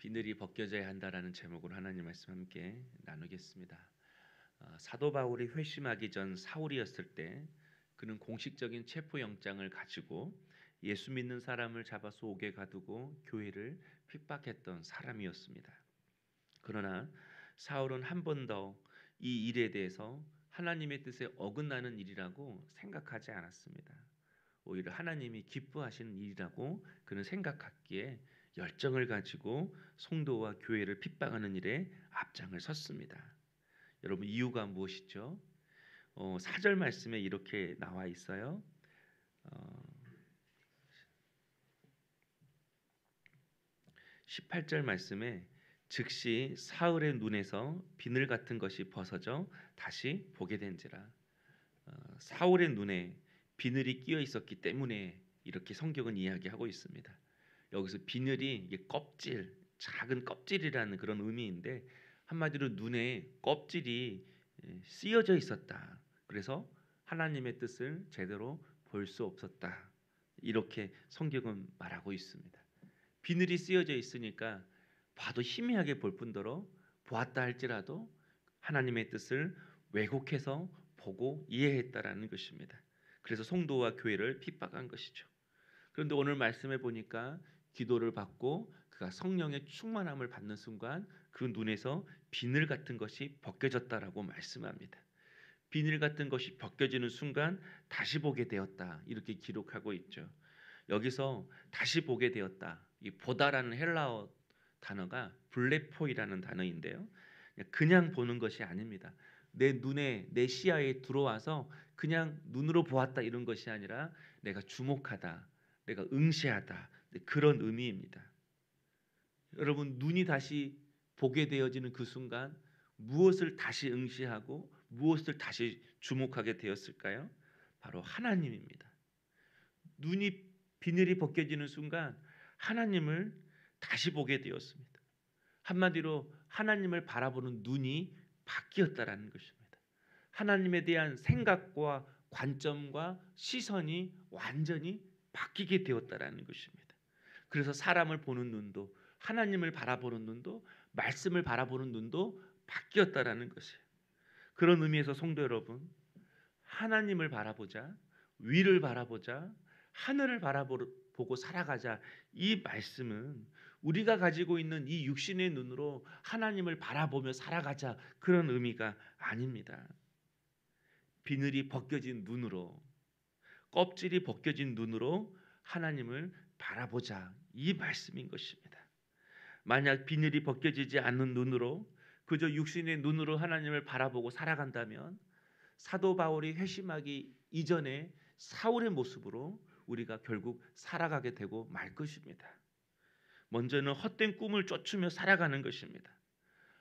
비늘이 벗겨져야 한다라는 제목으로 하나님 말씀 함께 나누겠습니다. 사도 바울이 회심하기 전 사울이었을 때 그는 공식적인 체포영장을 가지고 예수 믿는 사람을 잡아서 옥에 가두고 교회를 핍박했던 사람이었습니다. 그러나 사울은 한 번 더 이 일에 대해서 하나님의 뜻에 어긋나는 일이라고 생각하지 않았습니다. 오히려 하나님이 기뻐하시는 일이라고 그는 생각했기에 열정을 가지고 성도와 교회를 핍박하는 일에 앞장을 섰습니다. 여러분, 이유가 무엇이죠? 4절 말씀에 이렇게 나와 있어요. 18절 말씀에 즉시 사울의 눈에서 비늘 같은 것이 벗어져 다시 보게 된지라. 사울의 눈에 비늘이 끼어 있었기 때문에 이렇게 성경은 이야기하고 있습니다. 여기서 비늘이 이게 껍질, 작은 껍질이라는 그런 의미인데 한마디로 눈에 껍질이 씌어져 있었다. 그래서 하나님의 뜻을 제대로 볼 수 없었다. 이렇게 성경은 말하고 있습니다. 비늘이 씌어져 있으니까 봐도 희미하게 볼 뿐더러 보았다 할지라도 하나님의 뜻을 왜곡해서 보고 이해했다라는 것입니다. 그래서 성도와 교회를 핍박한 것이죠. 그런데 오늘 말씀해 보니까 기도를 받고 그가 성령의 충만함을 받는 순간 그 눈에서 비늘 같은 것이 벗겨졌다라고 말씀합니다. 비늘 같은 것이 벗겨지는 순간 다시 보게 되었다. 이렇게 기록하고 있죠. 여기서 다시 보게 되었다. 이 보다라는 헬라어 단어가 블레포이라는 단어인데요. 그냥 보는 것이 아닙니다. 내 눈에 내 시야에 들어와서 그냥 눈으로 보았다 이런 것이 아니라 내가 주목하다, 내가 응시하다 그런 의미입니다. 여러분, 눈이 다시 보게 되어지는 그 순간 무엇을 다시 응시하고 무엇을 다시 주목하게 되었을까요? 바로 하나님입니다. 눈이 비늘이 벗겨지는 순간 하나님을 다시 보게 되었습니다. 한마디로 하나님을 바라보는 눈이 바뀌었다라는 것입니다. 하나님에 대한 생각과 관점과 시선이 완전히 바뀌게 되었다라는 것입니다. 그래서 사람을 보는 눈도, 하나님을 바라보는 눈도, 말씀을 바라보는 눈도 바뀌었다라는 것이에요. 그런 의미에서 성도 여러분, 하나님을 바라보자, 위를 바라보자, 하늘을 바라보고 살아가자. 이 말씀은 우리가 가지고 있는 이 육신의 눈으로 하나님을 바라보며 살아가자 그런 의미가 아닙니다. 비늘이 벗겨진 눈으로, 껍질이 벗겨진 눈으로 하나님을 바라보자 이 말씀인 것입니다. 만약 비늘이 벗겨지지 않는 눈으로 그저 육신의 눈으로 하나님을 바라보고 살아간다면 사도 바울이 회심하기 이전에 사울의 모습으로 우리가 결국 살아가게 되고 말 것입니다. 먼저는 헛된 꿈을 쫓으며 살아가는 것입니다.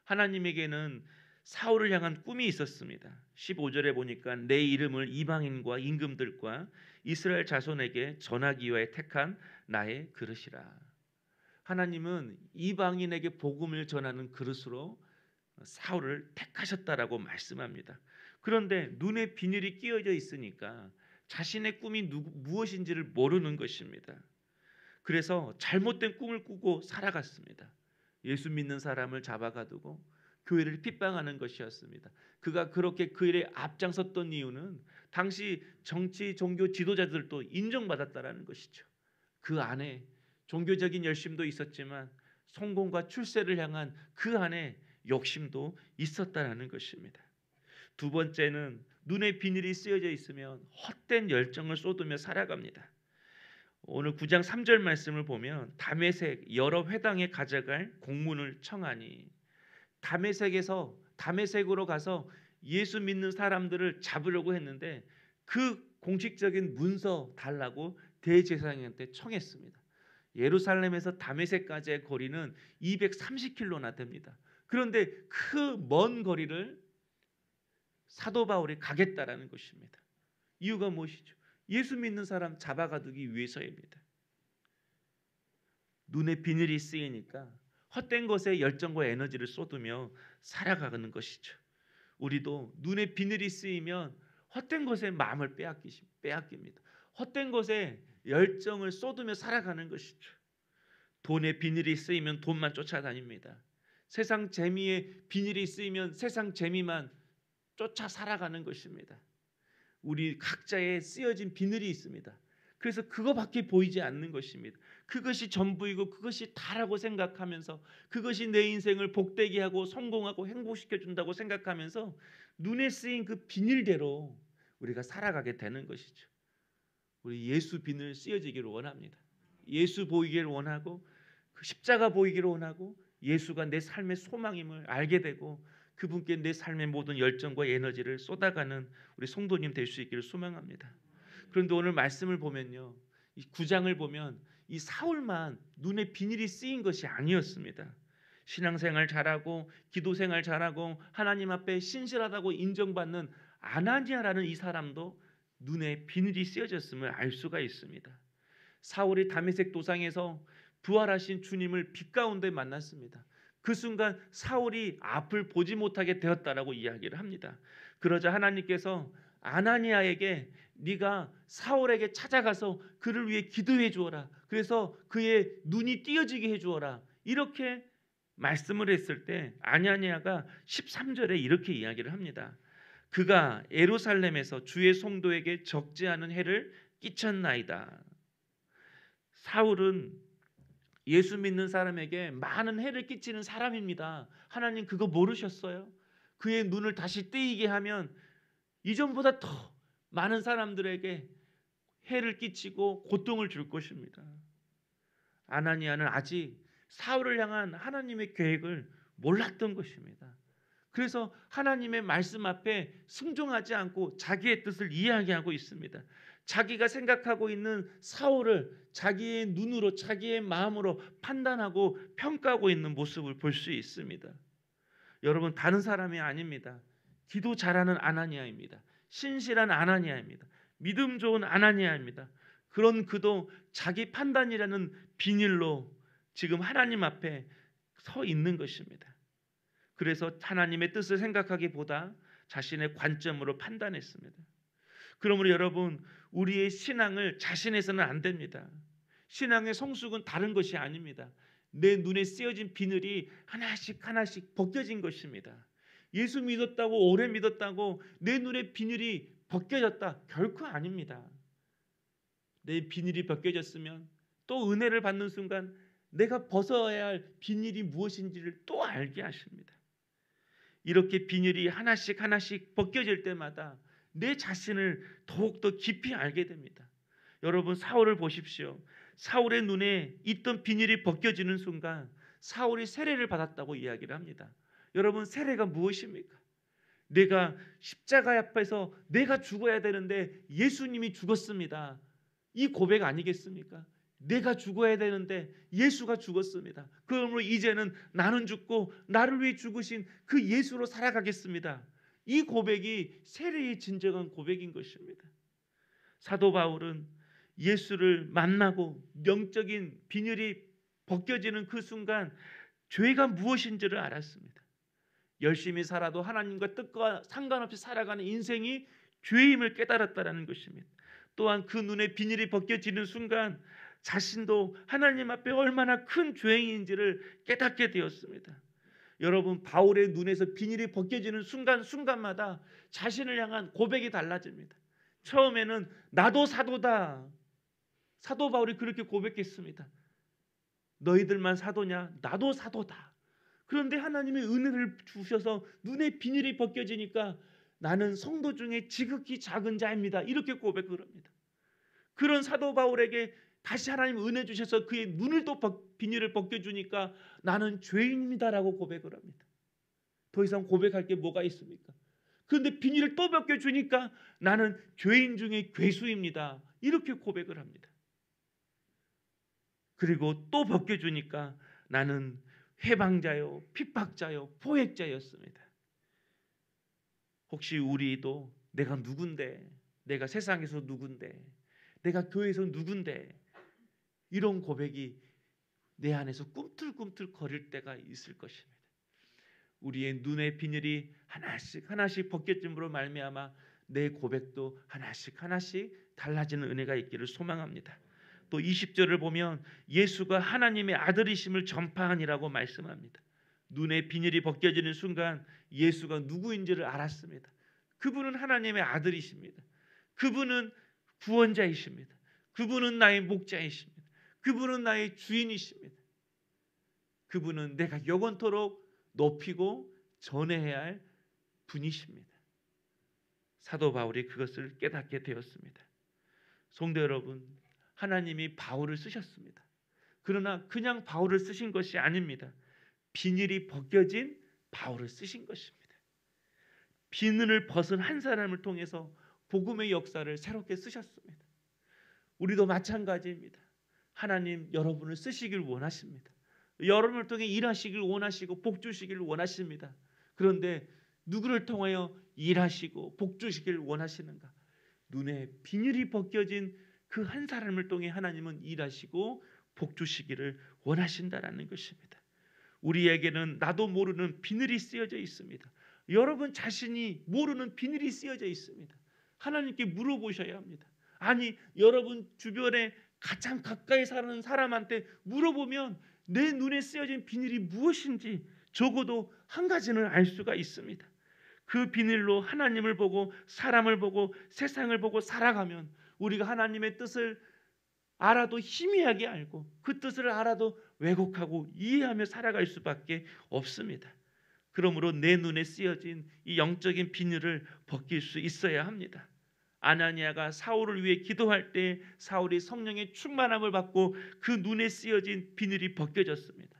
하나님에게는 사울을 향한 꿈이 있었습니다. 15절에 보니까 내 이름을 이방인과 임금들과 이스라엘 자손에게 전하기 위하여 택한 나의 그릇이라. 하나님은 이방인에게 복음을 전하는 그릇으로 사울을 택하셨다라고 말씀합니다. 그런데 눈에 비늘이 끼어져 있으니까 자신의 꿈이 무엇인지를 모르는 것입니다. 그래서 잘못된 꿈을 꾸고 살아갔습니다. 예수 믿는 사람을 잡아가두고 교회를 핍박하는 것이었습니다. 그가 그렇게 그 일에 앞장섰던 이유는 당시 정치 종교 지도자들도 인정받았다라는 것이죠. 그 안에 종교적인 열심도 있었지만 성공과 출세를 향한 그 안에 욕심도 있었다라는 것입니다. 두 번째는 눈에 비늘이 쓰여져 있으면 헛된 열정을 쏟으며 살아갑니다. 오늘 9장 3절 말씀을 보면 다메섹 여러 회당에 가져갈 공문을 청하니, 다메섹으로 가서 예수 믿는 사람들을 잡으려고 했는데 그 공식적인 문서 달라고 대제사장한테 청했습니다. 예루살렘에서 다메섹까지의 거리는 230km나 됩니다. 그런데 그 먼 거리를 사도 바울이 가겠다라는 것입니다. 이유가 무엇이죠? 예수 믿는 사람 잡아가두기 위해서입니다. 눈에 비늘이 쓰이니까 헛된 것에 열정과 에너지를 쏟으며 살아가는 것이죠. 우리도 눈에 비늘이 쓰이면 헛된 것에 마음을 빼앗깁니다. 헛된 것에 열정을 쏟으며 살아가는 것이죠. 돈의 비늘이 쓰이면 돈만 쫓아다닙니다. 세상 재미에 비늘이 쓰이면 세상 재미만 쫓아 살아가는 것입니다. 우리 각자의 쓰여진 비늘이 있습니다. 그래서 그거밖에 보이지 않는 것입니다. 그것이 전부이고 그것이 다라고 생각하면서 그것이 내 인생을 복되게 하고 성공하고 행복시켜 준다고 생각하면서 눈에 쓰인 그 비늘대로 우리가 살아가게 되는 것이죠. 우리 예수 비늘 쓰여지기를 원합니다. 예수 보이기를 원하고 그 십자가 보이기를 원하고 예수가 내 삶의 소망임을 알게 되고 그분께 내 삶의 모든 열정과 에너지를 쏟아가는 우리 성도님 될 수 있기를 소망합니다. 그런데 오늘 말씀을 보면요, 이 9장을 보면 이 사울만 눈에 비늘이 쓰인 것이 아니었습니다. 신앙생활 잘하고 기도생활 잘하고 하나님 앞에 신실하다고 인정받는 아나니아라는 이 사람도 눈에 비늘이 쓰여졌음을 알 수가 있습니다. 사울이 다메섹 도상에서 부활하신 주님을 빛 가운데 만났습니다. 그 순간 사울이 앞을 보지 못하게 되었다라고 이야기를 합니다. 그러자 하나님께서 아나니아에게 네가 사울에게 찾아가서 그를 위해 기도해 주어라. 그래서 그의 눈이 띄어지게 해 주어라. 이렇게 말씀을 했을 때 아나니아가 13절에 이렇게 이야기를 합니다. 그가 예루살렘에서 주의 성도에게 적지 않은 해를 끼쳤나이다. 사울은 예수 믿는 사람에게 많은 해를 끼치는 사람입니다. 하나님 그거 모르셨어요? 그의 눈을 다시 뜨이게 하면 이전보다 더 많은 사람들에게 해를 끼치고 고통을 줄 것입니다. 아나니아는 아직 사울을 향한 하나님의 계획을 몰랐던 것입니다. 그래서 하나님의 말씀 앞에 순종하지 않고 자기의 뜻을 이야기하고 있습니다. 자기가 생각하고 있는 사울을 자기의 눈으로 자기의 마음으로 판단하고 평가하고 있는 모습을 볼 수 있습니다. 여러분 다른 사람이 아닙니다. 기도 잘하는 아나니아입니다. 신실한 아나니아입니다. 믿음 좋은 아나니아입니다. 그런 그도 자기 판단이라는 비닐로 지금 하나님 앞에 서 있는 것입니다. 그래서 하나님의 뜻을 생각하기보다 자신의 관점으로 판단했습니다. 그러므로 여러분 우리의 신앙을 자신해서는 안 됩니다. 신앙의 성숙은 다른 것이 아닙니다. 내 눈에 쓰여진 비늘이 하나씩 하나씩 벗겨진 것입니다. 예수 믿었다고 오래 믿었다고 내 눈에 비늘이 벗겨졌다 결코 아닙니다. 내 비늘이 벗겨졌으면 또 은혜를 받는 순간 내가 벗어야 할 비늘이 무엇인지를 또 알게 하십니다. 이렇게 비늘이 하나씩 하나씩 벗겨질 때마다 내 자신을 더욱더 깊이 알게 됩니다. 여러분 사울을 보십시오. 사울의 눈에 있던 비늘이 벗겨지는 순간 사울이 세례를 받았다고 이야기를 합니다. 여러분 세례가 무엇입니까? 내가 십자가 앞에서 내가 죽어야 되는데 예수님이 죽었습니다. 이 고백 아니겠습니까? 내가 죽어야 되는데 예수가 죽었습니다. 그러므로 이제는 나는 죽고 나를 위해 죽으신 그 예수로 살아가겠습니다. 이 고백이 세례의 진정한 고백인 것입니다. 사도 바울은 예수를 만나고 영적인 비늘이 벗겨지는 그 순간 죄가 무엇인지를 알았습니다. 열심히 살아도 하나님과 뜻과 상관없이 살아가는 인생이 죄임을 깨달았다는 것입니다. 또한 그 눈에 비늘이 벗겨지는 순간 자신도 하나님 앞에 얼마나 큰 죄인인지를 깨닫게 되었습니다. 여러분 바울의 눈에서 비늘이 벗겨지는 순간순간마다 자신을 향한 고백이 달라집니다. 처음에는 나도 사도다. 사도 바울이 그렇게 고백했습니다. 너희들만 사도냐? 나도 사도다. 그런데 하나님의 은혜를 주셔서 눈에 비늘이 벗겨지니까 나는 성도 중에 지극히 작은 자입니다. 이렇게 고백을 합니다. 그런 사도 바울에게 다시 하나님 은혜 주셔서 그의 눈을 또 비늘을 벗겨주니까 나는 죄인입니다라고 고백을 합니다. 더 이상 고백할 게 뭐가 있습니까? 그런데 비닐을 또 벗겨주니까 나는 죄인 중에 괴수입니다. 이렇게 고백을 합니다. 그리고 또 벗겨주니까 나는 회방자요, 핍박자요, 포획자였습니다. 혹시 우리도 내가 누군데, 내가 세상에서 누군데, 내가 교회에서 누군데 이런 고백이 내 안에서 꿈틀꿈틀 거릴 때가 있을 것입니다. 우리의 눈의 비늘이 하나씩 하나씩 벗겨짐으로 말미암아 내 고백도 하나씩 하나씩 달라지는 은혜가 있기를 소망합니다. 또 20절을 보면 예수가 하나님의 아들이심을 전파하니라고 말씀합니다. 눈의 비늘이 벗겨지는 순간 예수가 누구인지를 알았습니다. 그분은 하나님의 아들이십니다. 그분은 구원자이십니다. 그분은 나의 목자이십니다. 그분은 나의 주인이십니다. 그분은 내가 영원토록 높이고 전해야 할 분이십니다. 사도 바울이 그것을 깨닫게 되었습니다. 성도 여러분, 하나님이 바울을 쓰셨습니다. 그러나 그냥 바울을 쓰신 것이 아닙니다. 비늘이 벗겨진 바울을 쓰신 것입니다. 비늘을 벗은 한 사람을 통해서 복음의 역사를 새롭게 쓰셨습니다. 우리도 마찬가지입니다. 하나님 여러분을 쓰시길 원하십니다. 여러분을 통해 일하시길 원하시고 복 주시길 원하십니다. 그런데 누구를 통하여 일하시고 복 주시길 원하시는가? 눈에 비늘이 벗겨진 그 한 사람을 통해 하나님은 일하시고 복 주시기를 원하신다라는 것입니다. 우리에게는 나도 모르는 비늘이 쓰여져 있습니다. 여러분 자신이 모르는 비늘이 쓰여져 있습니다. 하나님께 물어보셔야 합니다. 아니, 여러분 주변에 가장 가까이 사는 사람한테 물어보면 내 눈에 쓰여진 비늘이 무엇인지 적어도 한 가지는 알 수가 있습니다. 그 비늘로 하나님을 보고 사람을 보고 세상을 보고 살아가면 우리가 하나님의 뜻을 알아도 희미하게 알고 그 뜻을 알아도 왜곡하고 이해하며 살아갈 수밖에 없습니다. 그러므로 내 눈에 쓰여진 이 영적인 비늘을 벗길 수 있어야 합니다. 아나니아가 사울을 위해 기도할 때 사울이 성령의 충만함을 받고 그 눈에 쓰여진 비늘이 벗겨졌습니다.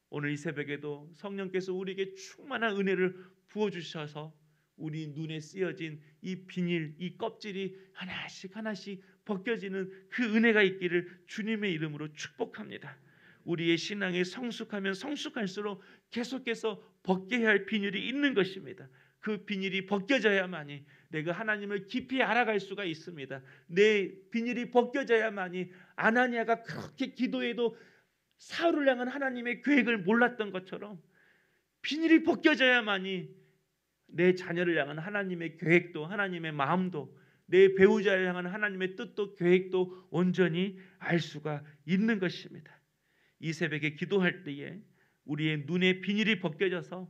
오늘 이 새벽에도 성령께서 우리에게 충만한 은혜를 부어주셔서 우리 눈에 쓰여진 이 비닐, 이 껍질이 하나씩 하나씩 벗겨지는 그 은혜가 있기를 주님의 이름으로 축복합니다. 우리의 신앙이 성숙하면 성숙할수록 계속해서 벗겨야 할 비닐이 있는 것입니다. 그 비닐이 벗겨져야만이 내가 하나님을 깊이 알아갈 수가 있습니다. 내 비닐이 벗겨져야만이 아나니아가 그렇게 기도해도 사울을 향한 하나님의 계획을 몰랐던 것처럼 비닐이 벗겨져야만이 내 자녀를 향한 하나님의 계획도 하나님의 마음도 내 배우자를 향한 하나님의 뜻도 계획도 온전히 알 수가 있는 것입니다. 이 새벽에 기도할 때에 우리의 눈의 비닐이 벗겨져서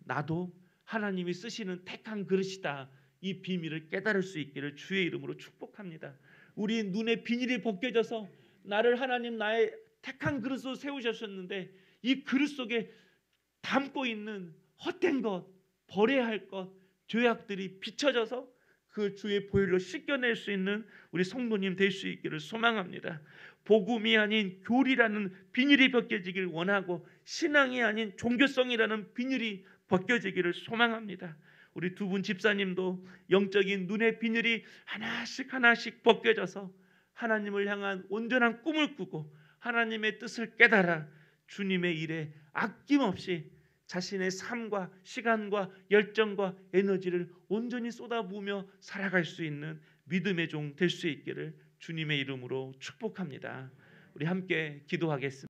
나도 하나님이 쓰시는 택한 그릇이다, 이 비밀을 깨달을 수 있기를 주의 이름으로 축복합니다. 우리 눈의 비닐이 벗겨져서 나를 하나님 나의 택한 그릇으로 세우셨는데 이 그릇 속에 담고 있는 헛된 것, 버려야 할 것, 죄악들이 비춰져서 그 주의 보혈로 씻겨낼 수 있는 우리 성도님 될 수 있기를 소망합니다. 복음이 아닌 교리라는 비닐이 벗겨지길 원하고 신앙이 아닌 종교성이라는 비닐이 벗겨지기를 소망합니다. 우리 두 분 집사님도 영적인 눈의 비늘이 하나씩 하나씩 벗겨져서 하나님을 향한 온전한 꿈을 꾸고 하나님의 뜻을 깨달아 주님의 일에 아낌없이 자신의 삶과 시간과 열정과 에너지를 온전히 쏟아부으며 살아갈 수 있는 믿음의 종 될 수 있기를 주님의 이름으로 축복합니다. 우리 함께 기도하겠습니다.